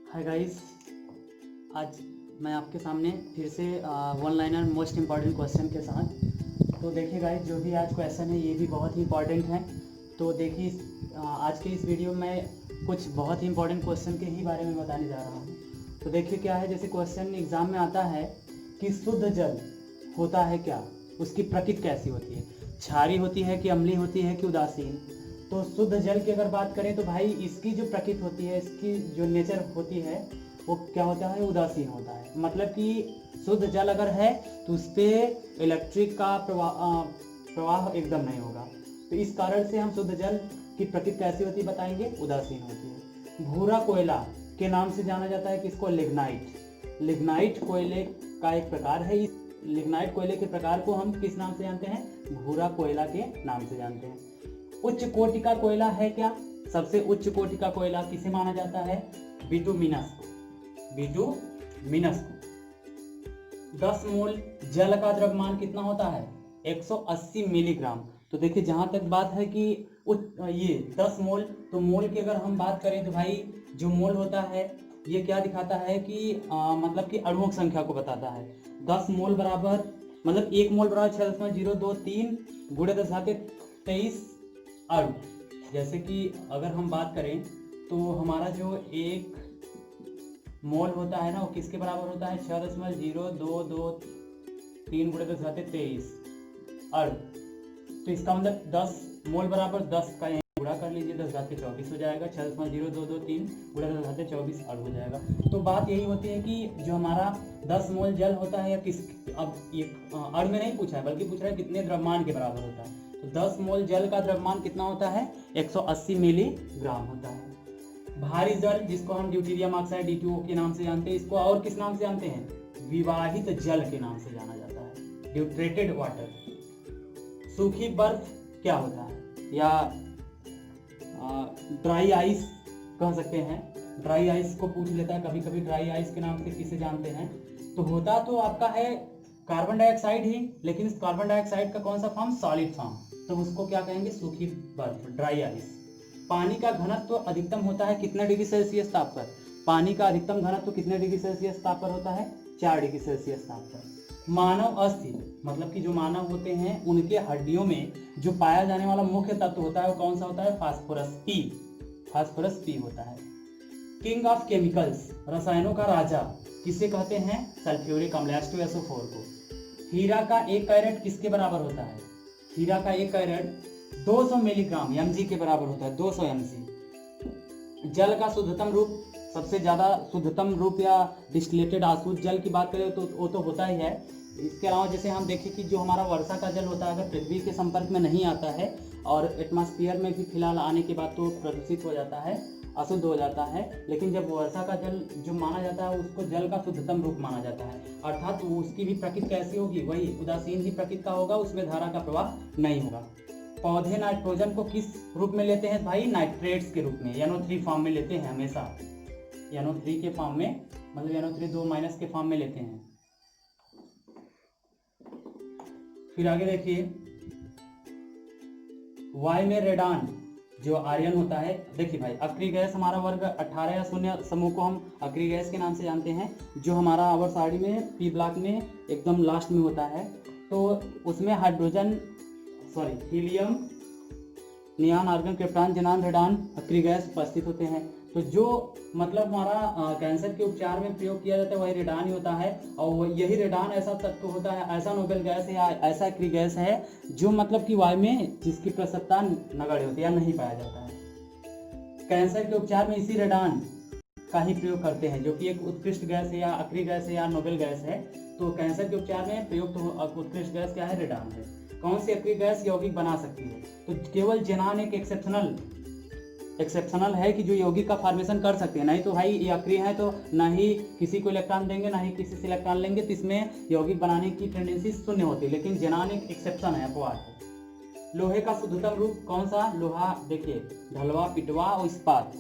Hi guys, आज मैं आपके सामने फिर से one liner most important question के साथ। तो देखिए गाइस, जो भी आज क्वेश्चन है ये भी बहुत ही इम्पॉर्टेंट है। तो देखिए आज के इस वीडियो में कुछ बहुत ही इम्पॉर्टेंट क्वेश्चन के ही बारे में बताने जा रहा हूँ। तो देखिए क्या है, जैसे क्वेश्चन एग्ज़ाम में आता है कि शुद्ध जल होता है क्या, उसकी प्रकृति कैसी होती है, क्षारीय होती है कि अम्लीय होती है कि उदासीन। तो शुद्ध जल की अगर बात करें तो भाई इसकी जो प्रकृति होती है, इसकी जो नेचर होती है वो क्या होता है, उदासीन होता है। मतलब कि शुद्ध जल अगर है तो उस पर इलेक्ट्रिक का प्रवाह एकदम नहीं होगा। तो इस कारण से हम शुद्ध जल की प्रकृति कैसी होती है बताएंगे, उदासीन होती है। भूरा कोयला के नाम से जाना जाता है किसको, लिग्नाइट। लिग्नाइट कोयले का एक प्रकार है। इस लिग्नाइट कोयले के प्रकार को हम किस नाम से जानते हैं, भूरा कोयला के नाम से जानते हैं। उच्च कोटि का कोयला है क्या, सबसे उच्च कोटि का कोयला किसे माना जाता है, बिटुमिनस को। बिटुमिनस को 10 मोल जल का द्रव्यमान कितना होता है, 180 मिलीग्राम। तो देखिए जहाँ तक बात है कि ये 10 मोल, तो मोल की अगर हम बात करें तो भाई जो मोल होता है ये क्या दिखाता है कि मतलब कि अणुओं की संख्या को बताता है। 10 मोल बराबर मतलब 1 मोल बराबर 6.023 गुणे 10⁻23 अणु। जैसे कि अगर हम बात करें तो हमारा जो एक मोल होता है ना वो किसके बराबर होता है, 6.0223 गुणे 10⁻23 अणु। तो इसका मतलब 10 मोल बराबर 10 का यहीं गुणा कर लीजिए, 10⁻24 हो जाएगा, 6.0223 गुणे 10⁻24 अणु हो जाएगा। तो बात यही होती है कि जो हमारा 10 मोल जल होता है या किस, अब ये अणु में नहीं पूछा है बल्कि पूछ रहा है कितने द्रव्यमान के बराबर होता है। तो 10 मोल जल का द्रव्यमान कितना होता है, 180 मिलीग्राम होता है। भारी जल जिसको हम ड्यूटेरियम ऑक्साइड D2O के नाम से जानते हैं, इसको और किस नाम से जानते हैं, विवाहित जल के नाम से जाना जाता है, ड्यूट्रेटेड वाटर। सूखी बर्फ क्या होता है, या ड्राई आइस कह सकते हैं। ड्राई आइस को पूछ लेता है कभी कभी, ड्राई आइस के नाम से किसे जानते हैं। तो होता तो आपका है कार्बन डाइऑक्साइड ही, लेकिन इस कार्बन डाइऑक्साइड का कौन सा फॉर्म, सॉलिड फॉर्म। तो उसको क्या कहेंगे, सूखी बर्फ, ड्राई आइस। पानी का घनत्व अधिकतम होता है कितने डिग्री सेल्सियस ताप पर, पानी का अधिकतम घनत्व कितने डिग्री सेल्सियस ताप पर होता है, 4 डिग्री सेल्सियस ताप पर। मानव अस्थि मतलब कि जो मानव होते हैं उनके हड्डियों में जो पाया जाने वाला मुख्य तत्व होता है वो कौन सा होता है, फास्फोरस पी। फास्फोरस पी होता है। किंग ऑफ केमिकल्स, रसायनों का राजा किसे कहते हैं, सल्फ्यूरिक अम्ल H2SO4 को। हीरा का 1 कैरेट किसके बराबर होता है, हीरा का 1 कैरेट 200 मिलीग्राम mg के बराबर होता है, 200 mg। जल का शुद्धतम रूप, सबसे ज्यादा शुद्धतम रूप या डिस्टिलेटेड अशुद्ध जल की बात करें तो वो तो होता ही है। इसके अलावा जैसे हम देखें कि जो हमारा वर्षा का जल होता है अगर पृथ्वी के संपर्क में नहीं आता है और एटमॉस्फेयर में भी फिलहाल आने के बाद तो प्रदूषित हो जाता है, अशुद्ध हो जाता है। लेकिन जब वर्षा का जल जो माना जाता है उसको जल का शुद्धतम रूप माना जाता है, अर्थात उसकी भी प्रकृति कैसी होगी, वही उदासीन ही प्रकृति का होगा, उसमें धारा का प्रवाह नहीं होगा। पौधे नाइट्रोजन को किस रूप में लेते हैं भाई, नाइट्रेट्स के रूप में, NO3 फॉर्म में लेते हैं हमेशा, NO3 के फॉर्म में, मतलब NO3 2- के फॉर्म में लेते हैं। फिर आगे देखिए, वायु में रेडान जो आर्यन होता है। देखिए भाई अक्रिय गैस हमारा वर्ग 18 या 0 समूह को हम अक्रिय गैस के नाम से जानते हैं, जो हमारा आवर्त सारणी में पी ब्लॉक में एकदम लास्ट में होता है। तो उसमें hydrogen helium, neon, argon, krypton, xenon, radon अक्रिय गैस उपस्थित होते हैं। तो जो मतलब हमारा कैंसर के उपचार में प्रयोग किया जाता है वही रेडान ही होता है। और यही रेडान ऐसा तत्व होता है, ऐसा नोबेल गैस है या ऐसा अक्रिय गैस है जो मतलब कि वायु में जिसकी प्रसवता नगण्य होती है या नहीं पाया जाता है। कैंसर के उपचार में इसी रेडान का ही प्रयोग करते हैं, जो कि एक उत्कृष्ट गैस है या अक्रिय गैस है या नोबेल गैस है। तो कैंसर के उपचार में प्रयुक्त उत्कृष्ट गैस क्या है, रेडान है। कौन सी अक्रिय गैस यौगिक बना सकती है, तो केवल ज़ेनान एक एक्सेप्शनल है कि जो यौगिक का फॉर्मेशन कर सकते हैं, नहीं तो भाई ये अक्रिय है तो ना ही किसी को इलेक्ट्रॉन देंगे ना ही किसी से इलेक्ट्रॉन लेंगे, तो इसमें यौगिक बनाने की टेंडेंसी शून्य होती है। लेकिन ज़ेनान एक एक्सेप्शन है, अपवाद है। लोहे का शुद्धतम रूप कौन सा, लोहा देखिए ढलवा, पिटवा और इस्पात,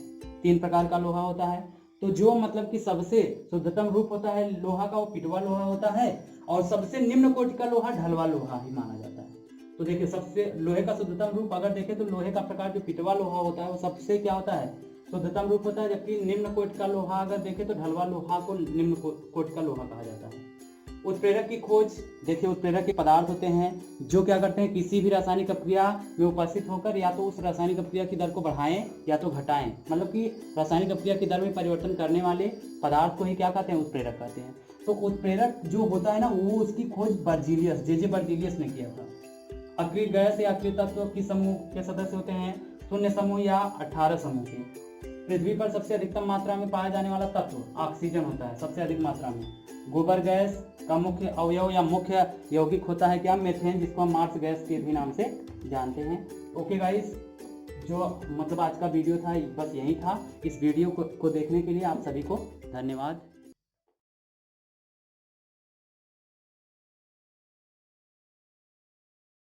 3 प्रकार का लोहा होता है। तो जो मतलब कि सबसे शुद्धतम रूप होता है लोहा का वो पिटवा लोहा होता है, और सबसे निम्न कोटि का लोहा ढलवा लोहा ही माना जाता है। तो देखिए सबसे लोहे का शुद्धतम रूप अगर देखें तो लोहे का प्रकार जो पिटवा लोहा होता है वो सबसे क्या होता है, शुद्धतम रूप होता है, जबकि निम्न कोटि का लोहा अगर देखें तो ढलवा लोहा को निम्न कोटि का लोहा कहा जाता है। उत्प्रेरक की खोज, देखिए उत्प्रेरक के पदार्थ होते हैं जो क्या करते हैं, किसी भी रासायनिक प्रक्रिया में उपस्थित होकर या तो उस रासायनिक प्रक्रिया की दर को बढ़ाएं या तो घटाएं, मतलब कि रासायनिक प्रक्रिया की दर में परिवर्तन करने वाले पदार्थ को ही क्या कहते हैं, उत्प्रेरक कहते हैं। तो उत्प्रेरक जो होता है ना, वो उसकी खोज बर्जीलियस, जे बर्जीलियस ने किया था। अक्रिय गैस या अक्रिय तत्व किस समूह के सदस्य होते हैं, शून्य समूह या 18 समूह के। पृथ्वी पर सबसे अधिकतम मात्रा में पाया जाने वाला तत्व ऑक्सीजन होता है, सबसे अधिक मात्रा में। गोबर गैस का मुख्य अवयव या मुख्य यौगिक होता है क्या, मेथेन, जिसको हम मार्स गैस के भी नाम से जानते हैं। ओके गाइस, जो मतलब आज का वीडियो था बस यही था। इस वीडियो को देखने के लिए आप सभी को धन्यवाद।